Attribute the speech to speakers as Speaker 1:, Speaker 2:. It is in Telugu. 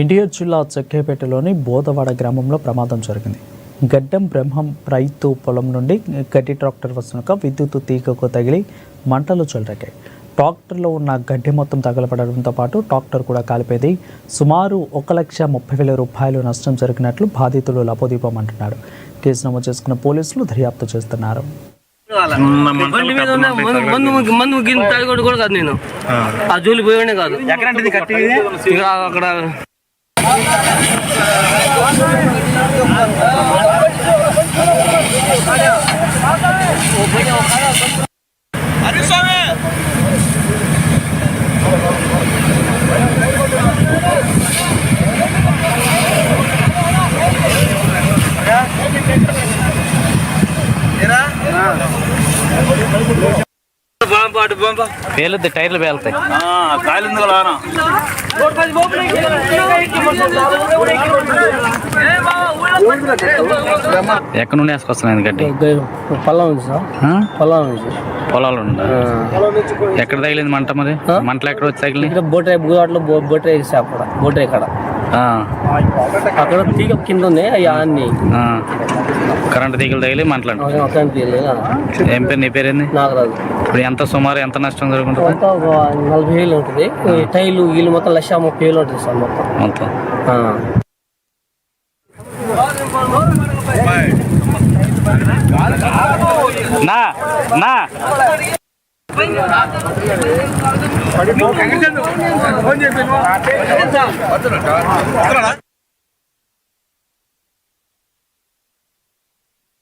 Speaker 1: ఎన్టీఆర్ జిల్లా చెక్కేపేటలోని బోధవాడ గ్రామంలో ప్రమాదం జరిగింది. గడ్డం బ్రహ్మం రైతు పొలం నుండి గడ్డి ట్రాక్టర్ వస్తున్నక విద్యుత్ తీగకు తగిలి మంటలు చెలరేగాయి. ట్రాక్టర్లో ఉన్న గడ్డి మొత్తం తగలపడడంతో పాటు ట్రాక్టర్ కూడా కాలిపోయింది. సుమారు 1,30,000 రూపాయలు నష్టం జరిగినట్లు బాధితులు లపోదీపం అంటున్నారు. కేసు నమోదు చేసుకున్న పోలీసులు దర్యాప్తు చేస్తున్నారు.
Speaker 2: నేను ఆ జోలి పోయానే కాదు అక్కడ
Speaker 3: పేలుద్ది, టైర్లు పేలుతాయి. ఎక్కడ నుండి వేసుకొస్తున్నాయి గడ్డి? పొలాలు ఉందా? ఎక్కడ తగిలింది మంట? మరి మంటలు ఎక్కడ వచ్చి తగిలింది?
Speaker 2: బోట్రే ఇక్కడ అక్కడ తీగ కింద ఉంది. అన్ని
Speaker 3: కరెంట్ తీగలు తగిలి మంటలు. ఏం పేరు? నీ పేరేంది?
Speaker 2: నాగరాజు.
Speaker 3: ఇప్పుడు ఎంత సుమారు ఎంత నష్టం జరుగుతుంది?
Speaker 2: 40,000 ఉంటుంది. టైలు వీళ్ళు మొత్తం 1,30,000 ఉంటుంది సార్ మొత్తం.
Speaker 3: నా